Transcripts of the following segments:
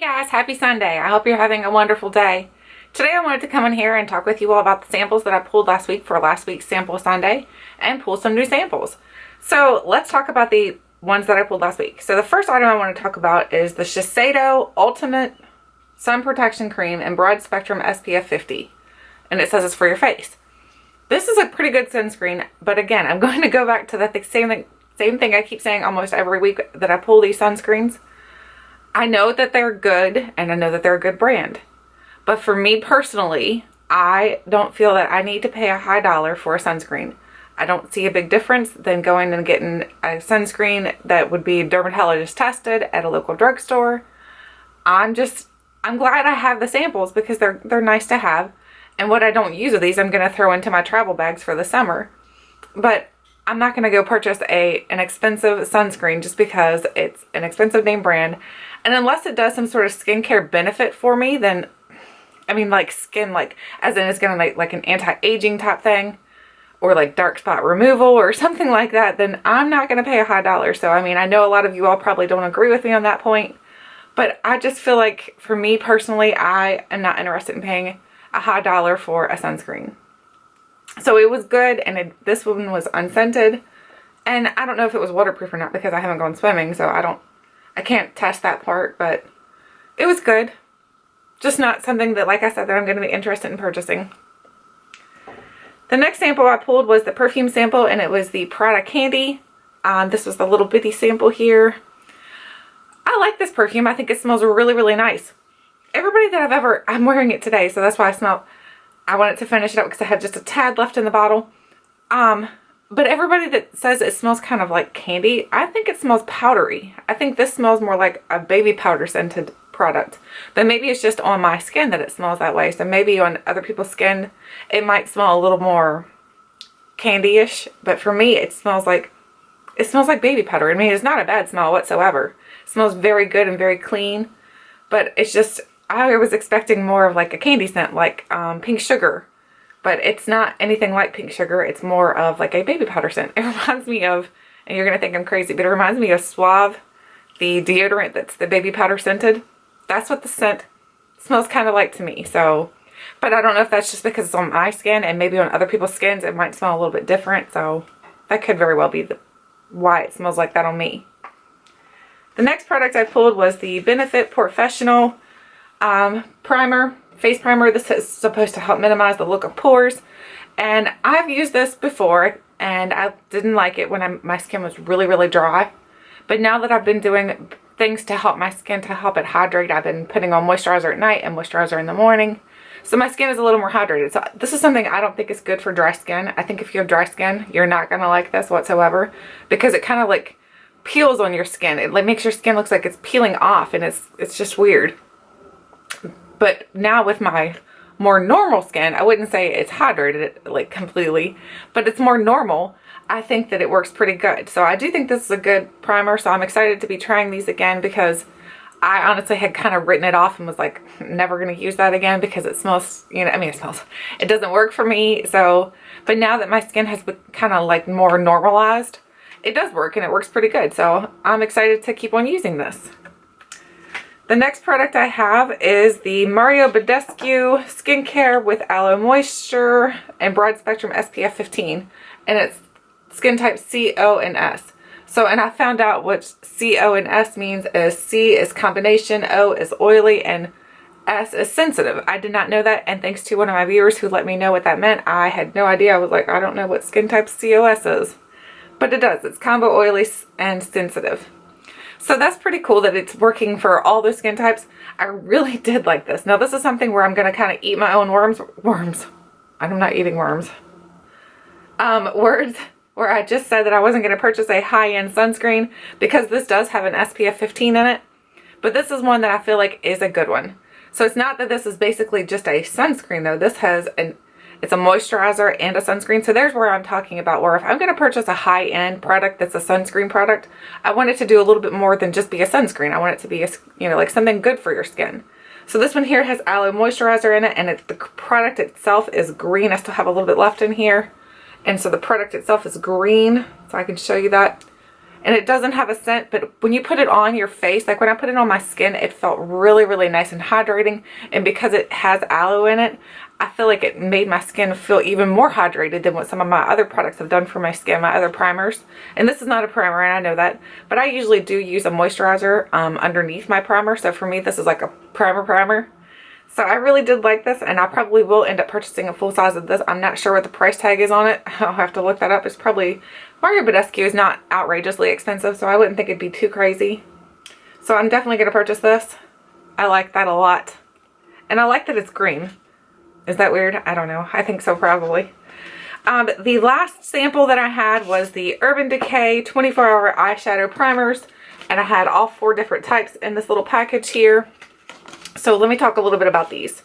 Guys, happy Sunday. I hope you're having a wonderful day. Today I wanted to come in here and talk with you all about the samples that I pulled last week for last week's Sample Sunday and pull some new samples. So let's talk about the ones that I pulled last week. So the first item I want to talk about is the Shiseido Ultimate Sun Protection Cream in Broad Spectrum SPF 50. And it says it's for your face. This is a pretty good sunscreen, but again, I'm going to go back to the same thing I keep saying almost every week that I pull these sunscreens. I know that they're good and I know that they're a good brand. But for me personally, I don't feel that I need to pay a high dollar for a sunscreen. I don't see a big difference than going and getting a sunscreen that would be dermatologist tested at a local drugstore. I'm glad I have the samples because they're nice to have. And what I don't use of these, I'm going to throw into my travel bags for the summer. But I'm not going to go purchase an expensive sunscreen just because it's an expensive name brand. And unless it does some sort of skincare benefit for me, then, I mean, like skin, like, as in it's going to make like an anti-aging type thing, or like dark spot removal or something like that, then I'm not going to pay a high dollar. So, I mean, I know a lot of you all probably don't agree with me on that point, but I just feel like for me personally, I am not interested in paying a high dollar for a sunscreen. So it was good, and this one was unscented, and I don't know if it was waterproof or not because I haven't gone swimming, so I can't test that part, but it was good. Just not something that, like I said, that I'm going to be interested in purchasing. The next sample I pulled was the perfume sample, and it was the Prada Candy. This was the little bitty sample here. I like this perfume. I think it smells really, really nice. Everybody that I'm wearing it today, so that's why I wanted to finish it up because I had just a tad left in the bottle. But everybody that says it smells kind of like candy, I think it smells powdery. I think this smells more like a baby powder scented product. But maybe it's just on my skin that it smells that way. So maybe on other people's skin, it might smell a little more candy-ish. But for me, it smells like baby powder. I mean, it's not a bad smell whatsoever. It smells very good and very clean. But it's just, I was expecting more of like a candy scent, like pink sugar. But it's not anything like pink sugar. It's more of like a baby powder scent. It reminds me of, and you're going to think I'm crazy, but it reminds me of Suave, the deodorant that's the baby powder scented. That's what the scent smells kind of like to me. So, but I don't know if that's just because it's on my skin, and maybe on other people's skins it might smell a little bit different. So that could very well be why it smells like that on me. The next product I pulled was the Benefit Professional primer. Face primer. This is supposed to help minimize the look of pores, and I've used this before and I didn't like it when my skin was really, really dry. But now that I've been doing things to help my skin, to help it hydrate, I've been putting on moisturizer at night and moisturizer in the morning, so my skin is a little more hydrated. So this is something I don't think is good for dry skin. I think if you have dry skin, you're not gonna like this whatsoever because it kind of like peels on your skin. It like makes your skin looks like it's peeling off, and it's just weird. But now with my more normal skin, I wouldn't say it's hydrated like completely, but it's more normal. I think that it works pretty good. So I do think this is a good primer. So I'm excited to be trying these again because I honestly had kind of written it off and was like, never going to use that again because it smells, it doesn't work for me. So, but now that my skin has been kind of like more normalized, it does work and it works pretty good. So I'm excited to keep on using this. The next product I have is the Mario Badescu Skincare with Aloe Moisture and Broad Spectrum SPF 15. And it's skin type C, O, and S. So, and I found out what C, O, and S means is C is combination, O is oily, and S is sensitive. I did not know that, and thanks to one of my viewers who let me know what that meant, I had no idea. I was like, I don't know what skin type COS is. But it does. It's combo oily and sensitive. So that's pretty cool that it's working for all those skin types. I really did like this. Now this is something where I'm going to kind of eat my own worms. I'm not eating worms. Words where I just said that I wasn't going to purchase a high-end sunscreen because this does have an SPF 15 in it. But this is one that I feel like is a good one. So it's not that this is basically just a sunscreen though. This has it's a moisturizer and a sunscreen. So there's where I'm talking about where if I'm going to purchase a high-end product that's a sunscreen product, I want it to do a little bit more than just be a sunscreen. I want it to be, like something good for your skin. So this one here has aloe moisturizer in it, and the product itself is green. I still have a little bit left in here. And so the product itself is green, so I can show you that. and it doesn't have a scent, but when you put it on your face, like when I put it on my skin, it felt really, really nice and hydrating. And because it has aloe in it, I feel like it made my skin feel even more hydrated than what some of my other products have done for my skin, my other primers. And this is not a primer, and I know that, but I usually do use a moisturizer underneath my primer. So for me, this is like a primer. So I really did like this, and I probably will end up purchasing a full size of this. I'm not sure what the price tag is on it. I'll have to look that up. It's probably, Mario Badescu is not outrageously expensive, so I wouldn't think it'd be too crazy. So I'm definitely going to purchase this. I like that a lot. And I like that it's green. Is that weird? I don't know. I think so, probably. The last sample that I had was the Urban Decay 24-hour eyeshadow primers, and I had all 4 different types in this little package here. So let me talk a little bit about these.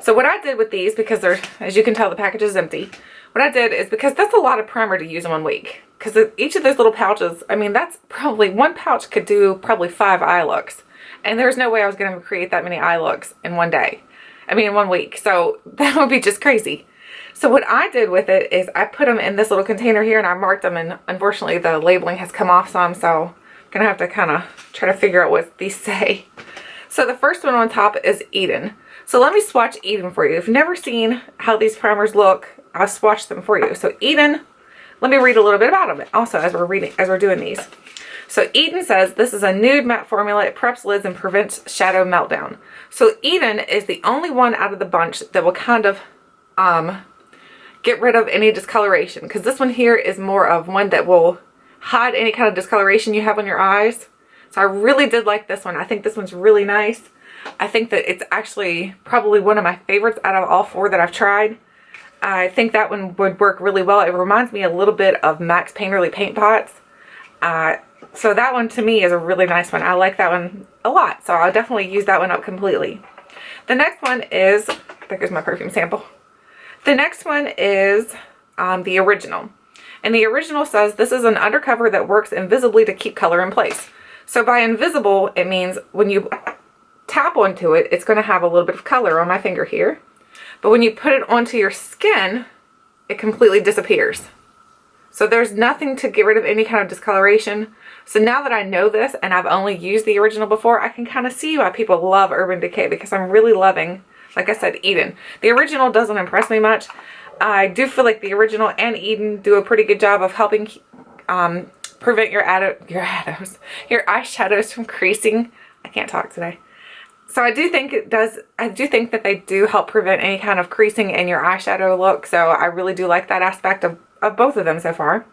So what I did with these, because they're, as you can tell, the package is empty. What I did is, because that's a lot of primer to use in 1 week. Because each of those little pouches, I mean, that's probably, 1 pouch could do probably 5 eye looks. And there's no way I was going to create that many eye looks in 1 day. I mean, in 1 week. So that would be just crazy. So what I did with it is I put them in this little container here, and I marked them, and unfortunately the labeling has come off some, so I'm going to have to kind of try to figure out what these say. So the first one on top is Eden. So let me swatch Eden for you. If you've never seen how these primers look, I'll swatch them for you. So Eden, let me read a little bit about them also as we're doing these. So Eden says this is a nude matte formula. It preps lids and prevents shadow meltdown. So Eden is the only one out of the bunch that will kind of get rid of any discoloration, because this one here is more of one that will hide any kind of discoloration you have on your eyes. So I really did like this one. I think this one's really nice. I think that it's actually probably one of my favorites out of all 4 that I've tried. I think that one would work really well. It reminds me a little bit of Max Painterly paint pots. So that one to me is a really nice one. I like that one a lot. So I'll definitely use that one up completely. The next one is, there goes my perfume sample. The next one is the original. And the original says this is an undercover that works invisibly to keep color in place. So by invisible, it means when you tap onto it, it's going to have a little bit of color on my finger here. But when you put it onto your skin, it completely disappears. So there's nothing to get rid of any kind of discoloration. So now that I know this, and I've only used the original before, I can kind of see why people love Urban Decay, because I'm really loving, like I said, Eden. The original doesn't impress me much. I do feel like the original and Eden do a pretty good job of helping prevent your eyeshadows from creasing. I can't talk today. So I do think it does, I do think that they do help prevent any kind of creasing in your eyeshadow look. So I really do like that aspect of both of them so far.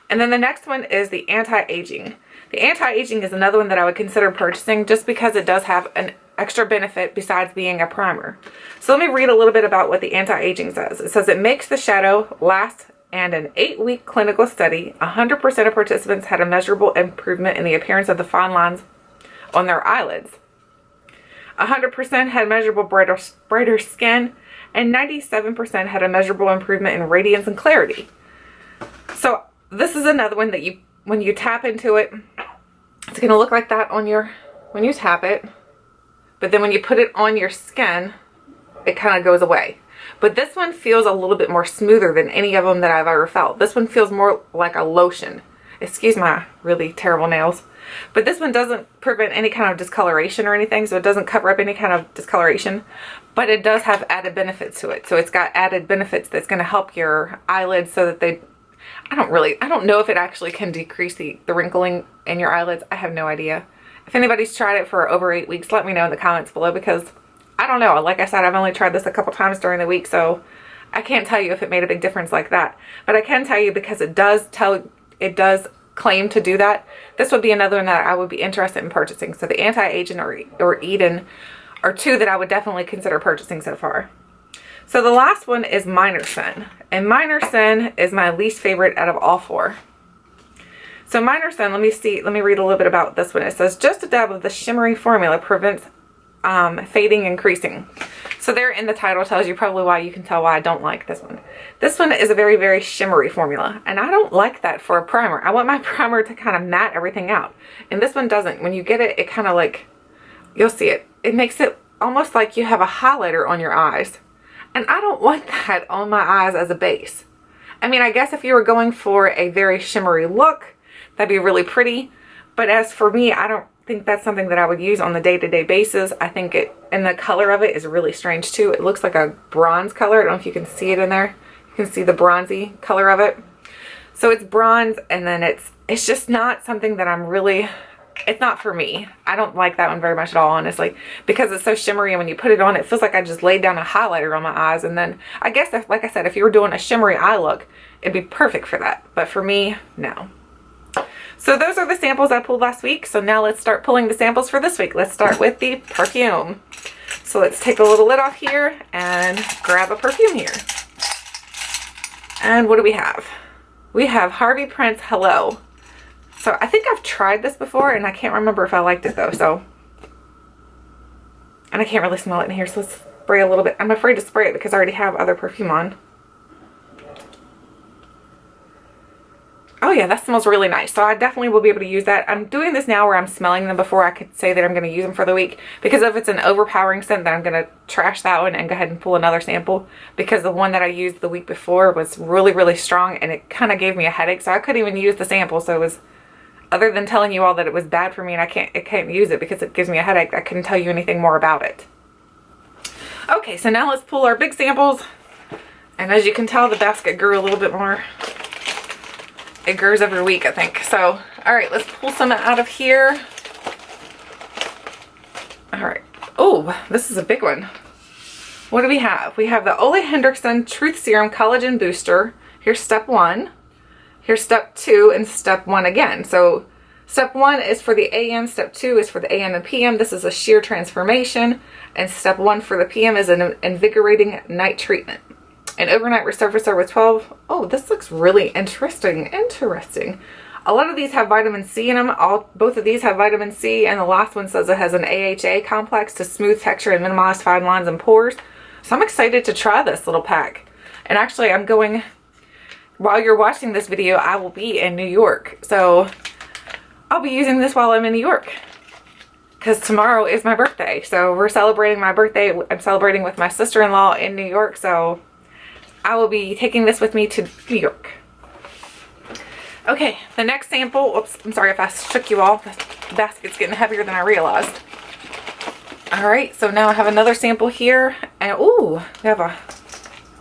And then the next one is the anti-aging. The anti-aging is another one that I would consider purchasing just because it does have an extra benefit besides being a primer. So let me read a little bit about what the anti-aging says. It says it makes the shadow last, and an 8-week clinical study, 100% of participants had a measurable improvement in the appearance of the fine lines on their eyelids. 100% had measurable brighter skin, and 97% had a measurable improvement in radiance and clarity. So this is another one that when you tap into it, it's going to look like that on when you tap it. But then when you put it on your skin, it kind of goes away. But this one feels a little bit more smoother than any of them that I've ever felt. This one feels more like a lotion. Excuse my really terrible nails. But this one doesn't prevent any kind of discoloration or anything, so it doesn't cover up any kind of discoloration. But it does have added benefits to it. So it's got added benefits that's going to help your eyelids so that they... I don't know if it actually can decrease the wrinkling in your eyelids. I have no idea. If anybody's tried it for over 8 weeks, let me know in the comments below, because I don't know. Like I said, I've only tried this a couple times during the week, so I can't tell you if it made a big difference like that. But I can tell you, because it does claim to do that, this would be another one that I would be interested in purchasing. So the anti-aging or Eden are 2 that I would definitely consider purchasing so far. So the last one is Minor Sin. And Minor Sin is my least favorite out of all 4. So Minor Sin, let me read a little bit about this one. It says, just a dab of the shimmery formula prevents fading and creasing. So there in the title tells you probably why you can tell why I don't like this one. This one is a very, very shimmery formula, and I don't like that for a primer. I want my primer to kind of matte everything out. And this one doesn't. When you get it, it kind of like, you'll see it. It makes it almost like you have a highlighter on your eyes. And I don't want that on my eyes as a base. I mean, I guess if you were going for a very shimmery look, That'd be really pretty. But as for me, I don't think that's something that I would use on the day-to-day basis. I think it, and the color of it is really strange too. It looks like a bronze color. I don't know if you can see it in there. You can see the bronzy color of it. So it's bronze, and then it's just not something that I'm really, it's not for me. I don't like that one very much at all, honestly, because it's so shimmery, and when you put it on, it feels like I just laid down a highlighter on my eyes. And then I guess, if, like I said, if you were doing a shimmery eye look, it'd be perfect for that. But for me, no. So those are the samples I pulled last week. So now let's start pulling the samples for this week. Let's start with the perfume. So let's take a little lid off here and grab a perfume here. And what do we have? We have Harvey Prince Hello. So I think I've tried this before, and I can't remember if I liked it though. So, and I can't really smell it in here, so let's spray a little bit. I'm afraid to spray it because I already have other perfume on. Oh yeah, that smells really nice. So I definitely will be able to use that. I'm doing this now where I'm smelling them before I could say that I'm going to use them for the week. Because if it's an overpowering scent, then I'm going to trash that one and go ahead and pull another sample. Because the one that I used the week before was really, really strong, and it kind of gave me a headache. So I couldn't even use the sample. So it was, other than telling you all that it was bad for me and I can't use it because it gives me a headache, I couldn't tell you anything more about it. Okay, so now let's pull our big samples. And as you can tell, the basket grew a little bit more. It grows every week, I think. So, all right, let's pull some out of here. All right. Oh, this is a big one. What do we have? We have the Ole Henriksen Truth Serum Collagen Booster. Here's step 1. Here's step 2 and step 1 again. So step 1 is for the AM. Step 2 is for the AM and PM. This is a sheer transformation. And step 1 for the PM is an invigorating night treatment. An overnight resurfacer with 12. Oh, this looks really interesting. Interesting. A lot of these have vitamin C in them. Both of these have vitamin C, and the last one says it has an AHA complex to smooth texture and minimize fine lines and pores. So I'm excited to try this little pack. And actually, I'm going, while you're watching this video, I will be in New York. So I'll be using this while I'm in New York, because tomorrow is my birthday. So we're celebrating my birthday. I'm celebrating with my sister-in-law in New York. So I will be taking this with me to New York. Okay, the next sample, oops, I'm sorry if I shook you all. The basket's getting heavier than I realized. All right, so now I have another sample here. And ooh,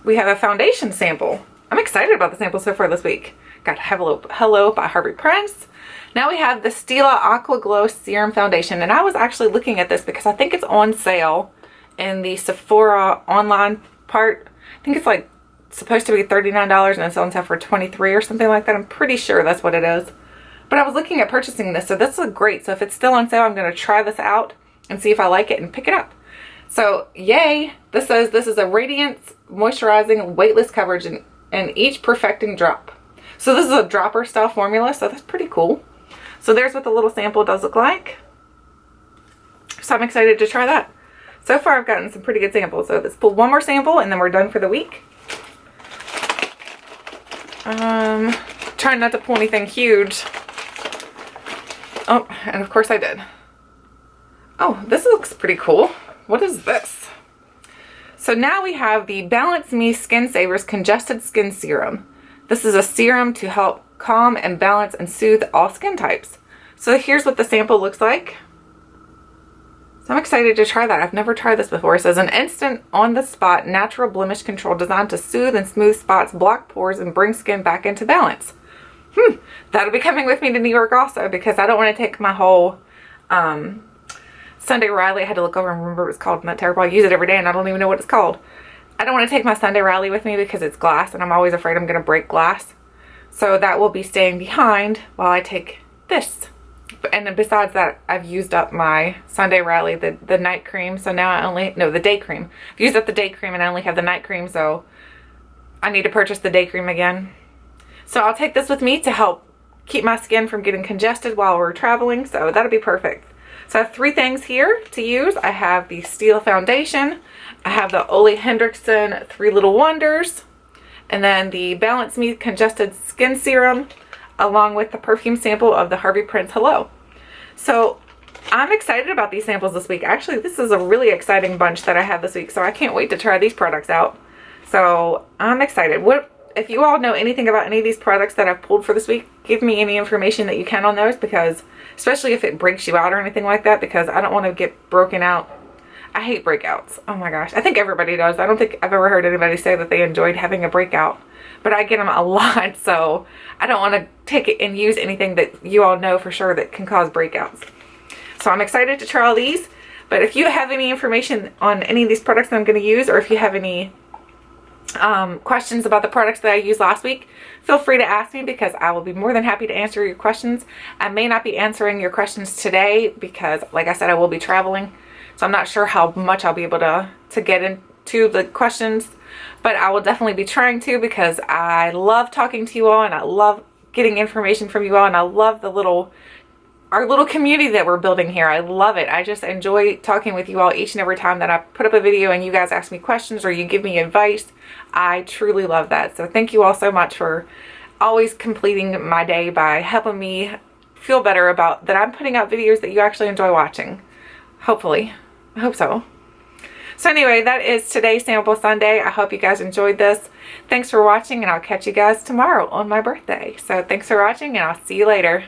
we have a foundation sample. I'm excited about the sample so far this week. Got Hello by Harvey Prince. Now we have the Stila Aqua Glow Serum Foundation. And I was actually looking at this because I think it's on sale in the Sephora online part. I think it's like supposed to be $39 and it's on sale for $23 or something like that. I'm pretty sure that's what it is. But I was looking at purchasing this, so this is great. So if it's still on sale, I'm going to try this out and see if I like it and pick it up. So yay! This says this is a radiance moisturizing weightless coverage in each perfecting drop. So this is a dropper style formula, so that's pretty cool. So there's what the little sample does look like. So I'm excited to try that. So far I've gotten some pretty good samples. So let's pull one more sample and then we're done for the week. Trying not to pull anything huge. Oh, and of course I did. Oh, this looks pretty cool. What is this? So now we have the Balance Me Skin Savers Congested Skin Serum. This is a serum to help calm and balance and soothe all skin types. So here's what the sample looks like. So I'm excited to try that. I've never tried this before. It says an instant on-the-spot natural blemish control designed to soothe and smooth spots, block pores, and bring skin back into balance. That'll be coming with me to New York also, because I don't want to take my whole Sunday Riley. I had to look over and remember what it's called. And that terrible. I use it every day and I don't even know what it's called. I don't want to take my Sunday Riley with me because it's glass and I'm always afraid I'm going to break glass. So that will be staying behind while I take this. And then besides that, I've used up my Sunday Riley, the night cream. So now I only, no, the day cream. I've used up the day cream and I only have the night cream. So I need to purchase the day cream again. So I'll take this with me to help keep my skin from getting congested while we're traveling. So that'll be perfect. So I have 3 things here to use. I have the Stila Foundation. I have the Ole Henriksen 3 Little Wonders. And then the Balance Me Congested Skin Serum, along with the perfume sample of the Harvey Prince Hello. So I'm excited about these samples this week. Actually, this is a really exciting bunch that I have this week, so I can't wait to try these products out. So I'm excited. if you all know anything about any of these products that I've pulled for this week, give me any information that you can on those, because especially if it breaks you out or anything like that, because I don't want to get broken out. I hate breakouts. Oh my gosh. I think everybody does. I don't think I've ever heard anybody say that they enjoyed having a breakout, but I get them a lot, so I don't want to take it and use anything that you all know for sure that can cause breakouts. So I'm excited to try all these, but if you have any information on any of these products that I'm going to use, or if you have any questions about the products that I used last week, feel free to ask me, because I will be more than happy to answer your questions. I may not be answering your questions today because, like I said, I will be traveling, so I'm not sure how much I'll be able to get into the questions, but I will definitely be trying to, because I love talking to you all and I love getting information from you all, and I love our little community that we're building here. I love it. I just enjoy talking with you all each and every time that I put up a video and you guys ask me questions or you give me advice. I truly love that. So thank you all so much for always completing my day by helping me feel better about that I'm putting out videos that you actually enjoy watching. Hopefully. I hope so. So anyway, that is today's Sample Sunday. I hope you guys enjoyed this. Thanks for watching, and I'll catch you guys tomorrow on my birthday. So thanks for watching, and I'll see you later.